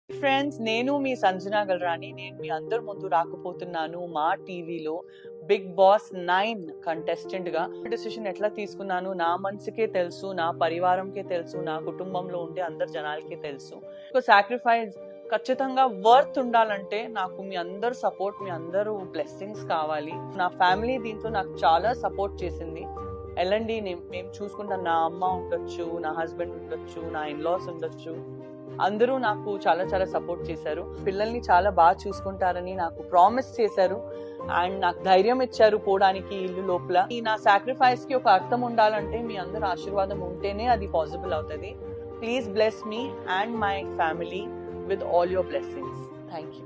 Friends, నేను మీ సంజన గల్రాని. నేను మీ అందరి ముందు రాకపోతున్నాను మా టీవీలో బిగ్ బాస్ 9 కంటెస్టెంట్ గా. డెసిషన్ ఎట్లా తీసుకున్నాను నా మనసుకే తెలుసు, నా పరివారంకే తెలుసు, నా కుటుంబంలో ఉండే అందరు జనాలకే తెలుసు. సాక్రిఫైస్ ఖచ్చితంగా వర్త్ ఉండాలంటే నాకు మీ అందరు సపోర్ట్, మీ అందరూ బ్లెస్సింగ్స్ కావాలి. నా ఫ్యామిలీ దీంట్లో నాకు చాలా సపోర్ట్ చేసింది. వెళ్ళండి, మేము చూసుకుంటాం. నా అమ్మ ఉండొచ్చు, నా హస్బెండ్ ఉండొచ్చు, నా ఇన్లాస్ ఉండొచ్చు, అందరూ నాకు చాలా చాలా సపోర్ట్ చేశారు. పిల్లల్ని చాలా బాగా చూసుకుంటారని నాకు ప్రామిస్ చేశారు అండ్ నాకు ధైర్యం ఇచ్చారు పోవడానికి ఇల్లు లోపల. ఈ నా సాక్రిఫైస్ కి ఒక అర్థం ఉండాలంటే మీ అందరు ఆశీర్వాదం ఉంటేనే అది పాసిబుల్ అవుతుంది. Please bless me and my family with all your blessings. Thank you.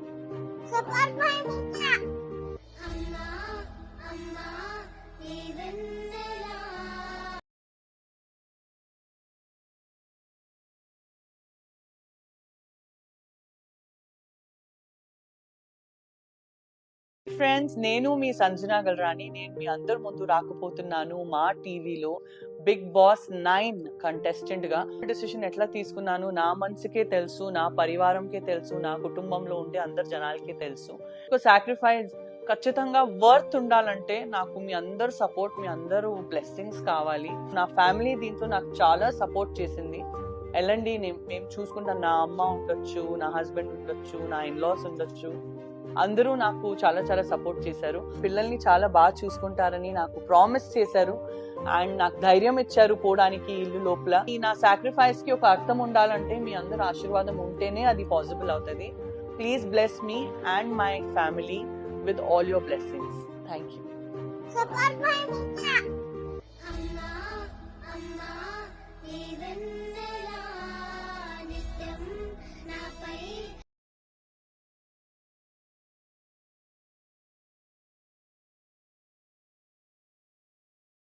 Friends, నేను మీ సంజన గల్రాని. నేను మీ అందరి ముందు రాకపోతున్నాను మా టీవీలో బిగ్ బాస్ 9 కంటెస్టెంట్ గా. డెసిషన్ ఎట్లా తీసుకున్నాను నా మనసుకే తెలుసు, నా పరివారంకే తెలుసు, నా కుటుంబంలో ఉండే అందరు జనాలకే తెలుసు. సాక్రిఫైస్ ఖచ్చితంగా వర్త్ ఉండాలంటే నాకు మీ అందరు సపోర్ట్, మీ అందరూ బ్లెస్సింగ్స్ కావాలి. నా ఫ్యామిలీ దీంట్లో నాకు చాలా సపోర్ట్ చేసింది. వెళ్ళండి, మేము చూసుకుంటాం. నా అమ్మ ఉండొచ్చు, నా హస్బెండ్ ఉండొచ్చు, నా ఇన్లాస్ ఉండొచ్చు, అందరూ నాకు చాలా చాలా సపోర్ట్ చేశారు. పిల్లల్ని చాలా బాగా చూసుకుంటారని నాకు ప్రామిస్ చేశారు అండ్ నాకు ధైర్యం ఇచ్చారు పోవడానికి ఇల్లు లోపల. ఈ నా సాక్రిఫైస్ కి ఒక అర్థం ఉండాలంటే మీ అందరు ఆశీర్వాదం ఉంటేనే అది పాసిబుల్ అవుతుంది. Please bless me and my family with all your blessings. Thank you.